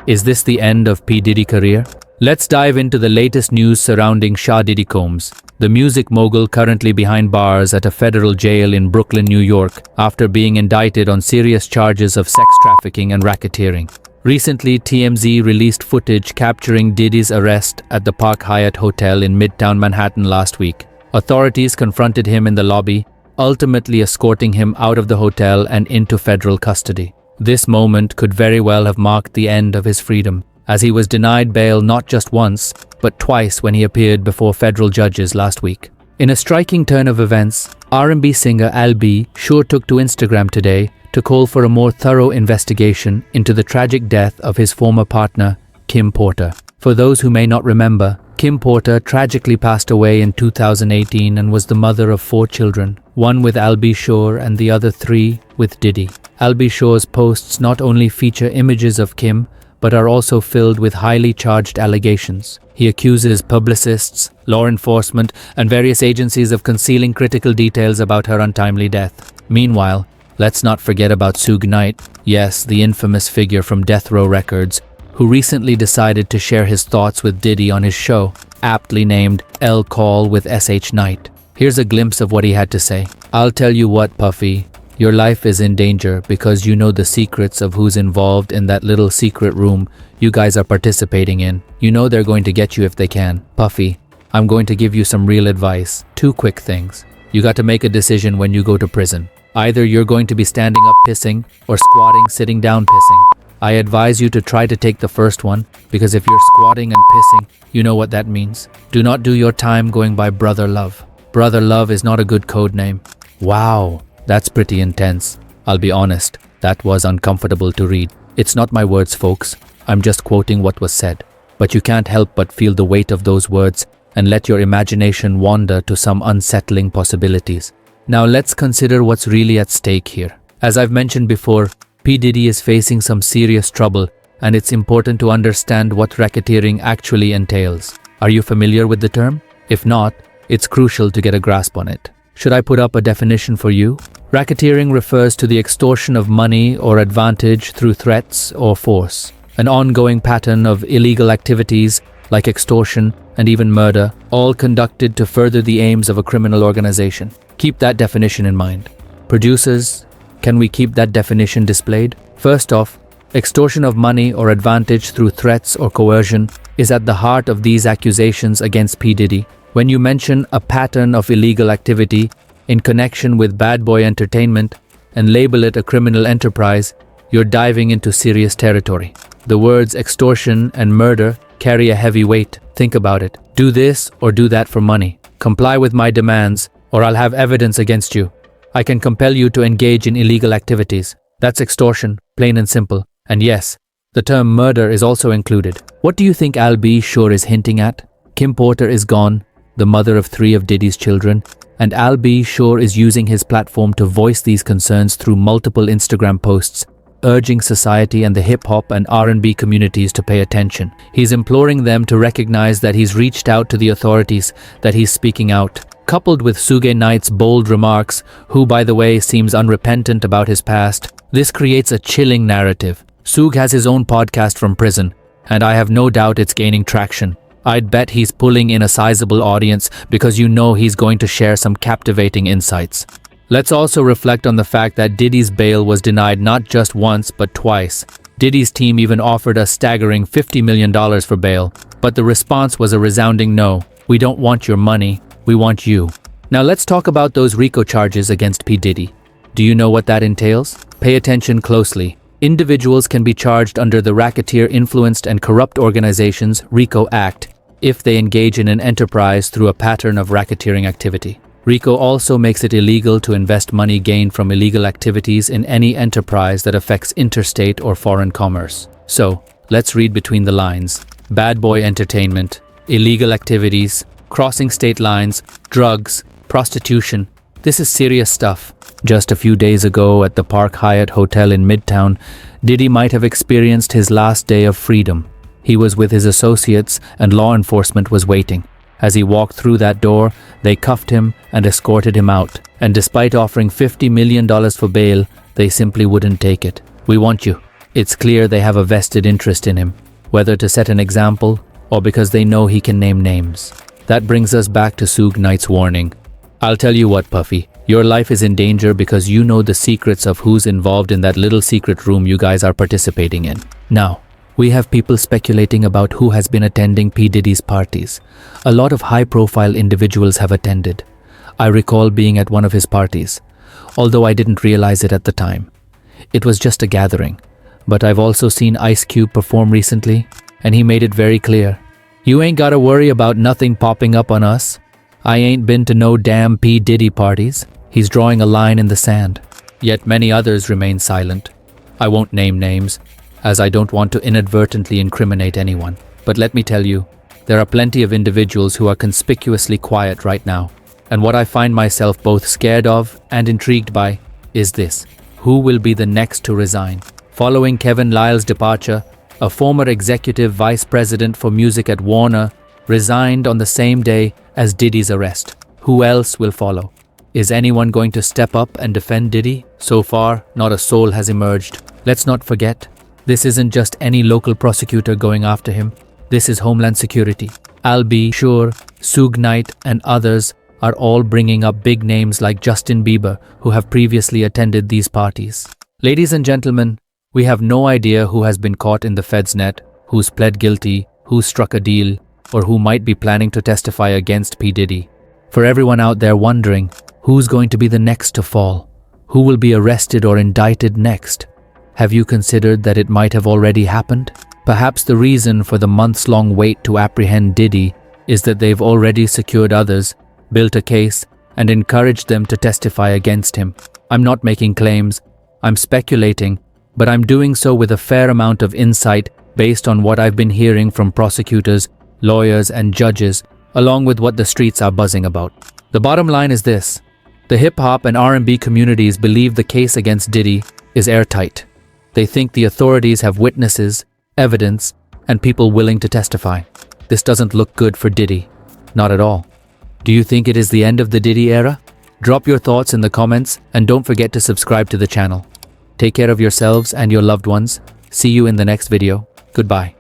Is this the end of P. Diddy career? Let's dive into the latest news surrounding Sha Diddy Coles, the music mogul currently behind bars at a federal jail in Brooklyn, New York, after being indicted on serious charges of sex trafficking and racketeering. Recently, TMZ released footage capturing Diddy's arrest at the Park Hyatt Hotel in Midtown Manhattan last week. Authorities confronted him in the lobby, ultimately escorting him out of the hotel and into federal custody. This moment could very well have marked the end of his freedom, as he was denied bail not just once, but twice when he appeared before federal judges last week. In a striking turn of events, R&B singer Al-B sure took to Instagram today to call for a more thorough investigation into the tragic death of his former partner, Kim Porter. For those who may not remember, Kim Porter tragically passed away in 2018 and was the mother of 4 children, one with Al-B Shore and the other 3 with Diddy. Al-B Shore's posts not only feature images of Kim, but are also filled with highly charged allegations. He accuses publicists, law enforcement, and various agencies of concealing critical details about her untimely death. Meanwhile, let's not forget about Suge Knight, yes, the infamous figure from Death Row Records, who recently decided to share his thoughts with Diddy on his show, aptly named El Call with S.H. Knight. Here's a glimpse of what he had to say. "I'll tell you what, Puffy. Your life is in danger because you know the secrets of who's involved in that little secret room you guys are participating in. You know they're going to get you if they can. Puffy, I'm going to give you some real advice. 2 quick things. You got to make a decision when you go to prison. Either you're going to be standing up pissing or squatting sitting down pissing. I advise you to try to take the first one, because if you're squatting and pissing, you know what that means. Do not do your time going by Brother Love. Brother Love is not a good code name." Wow, that's pretty intense. I'll be honest, that was uncomfortable to read. It's not my words, folks. I'm just quoting what was said. But you can't help but feel the weight of those words and let your imagination wander to some unsettling possibilities. Now let's consider what's really at stake here. As I've mentioned before, P. Diddy is facing some serious trouble, and it's important to understand what racketeering actually entails. Are you familiar with the term? If not, it's crucial to get a grasp on it. Should I put up a definition for you? Racketeering refers to the extortion of money or advantage through threats or force, an ongoing pattern of illegal activities like extortion and even murder, all conducted to further the aims of a criminal organization. Keep that definition in mind. Producers, can we keep that definition displayed? First off, extortion of money or advantage through threats or coercion is at the heart of these accusations against P. Diddy. When you mention a pattern of illegal activity in connection with Bad Boy Entertainment and label it a criminal enterprise, you're diving into serious territory. The words extortion and murder carry a heavy weight. Think about it. Do this or do that for money. Comply with my demands, or I'll have evidence against you. I can compel you to engage in illegal activities. That's extortion, plain and simple. And yes, the term murder is also included. What do you think Al-B Shore is hinting at? Kim Porter is gone, the mother of 3 of Diddy's children, and Al-B Shore is using his platform to voice these concerns through multiple Instagram posts, urging society and the hip-hop and R&B communities to pay attention. He's imploring them to recognize that he's reached out to the authorities, that he's speaking out. Coupled with Suge Knight's bold remarks, who by the way seems unrepentant about his past, this creates a chilling narrative. Suge has his own podcast from prison, and I have no doubt it's gaining traction. I'd bet he's pulling in a sizable audience because you know he's going to share some captivating insights. Let's also reflect on the fact that Diddy's bail was denied not just once but twice. Diddy's team even offered a staggering $50 million for bail, but the response was a resounding no. We don't want your money, we want you. Now let's talk about those RICO charges against P. Diddy. Do you know what that entails? Pay attention closely. Individuals can be charged under the Racketeer Influenced and Corrupt Organizations RICO Act if they engage in an enterprise through a pattern of racketeering activity. RICO also makes it illegal to invest money gained from illegal activities in any enterprise that affects interstate or foreign commerce. So, let's read between the lines. Bad Boy Entertainment, illegal activities, crossing state lines, drugs, prostitution. This is serious stuff. Just a few days ago at the Park Hyatt Hotel in Midtown, Diddy might have experienced his last day of freedom. He was with his associates and law enforcement was waiting. As he walked through that door, they cuffed him and escorted him out. And despite offering $50 million for bail, they simply wouldn't take it. We want you. It's clear they have a vested interest in him, whether to set an example or because they know he can name names. That brings us back to Suge Knight's warning. I'll tell you what, Puffy, your life is in danger because you know the secrets of who's involved in that little secret room you guys are participating in. Now, we have people speculating about who has been attending P. Diddy's parties. A lot of high-profile individuals have attended. I recall being at one of his parties, although I didn't realize it at the time. It was just a gathering, but I've also seen Ice Cube perform recently, and he made it very clear. You ain't gotta worry about nothing popping up on us. I ain't been to no damn P. Diddy parties. He's drawing a line in the sand. Yet many others remain silent. I won't name names, as I don't want to inadvertently incriminate anyone. But let me tell you, there are plenty of individuals who are conspicuously quiet right now. And what I find myself both scared of and intrigued by is this. Who will be the next to resign? Following Kevin Lyle's departure, a former executive vice president for music at Warner resigned on the same day as Diddy's arrest. Who else will follow? Is anyone going to step up and defend Diddy? So far, not a soul has emerged. Let's not forget, this isn't just any local prosecutor going after him. This is Homeland Security. I'll be sure Suge Knight and others are all bringing up big names like Justin Bieber, who have previously attended these parties. Ladies and gentlemen, we have no idea who has been caught in the Fed's net, who's pled guilty, who struck a deal, or who might be planning to testify against P. Diddy. For everyone out there wondering, who's going to be the next to fall? Who will be arrested or indicted next? Have you considered that it might have already happened? Perhaps the reason for the months-long wait to apprehend Diddy is that they've already secured others, built a case, and encouraged them to testify against him. I'm not making claims, I'm speculating, but I'm doing so with a fair amount of insight based on what I've been hearing from prosecutors, lawyers, and judges, along with what the streets are buzzing about. The bottom line is this. The hip-hop and R&B communities believe the case against Diddy is airtight. They think the authorities have witnesses, evidence, and people willing to testify. This doesn't look good for Diddy. Not at all. Do you think it is the end of the Diddy era? Drop your thoughts in the comments and don't forget to subscribe to the channel. Take care of yourselves and your loved ones. See you in the next video. Goodbye.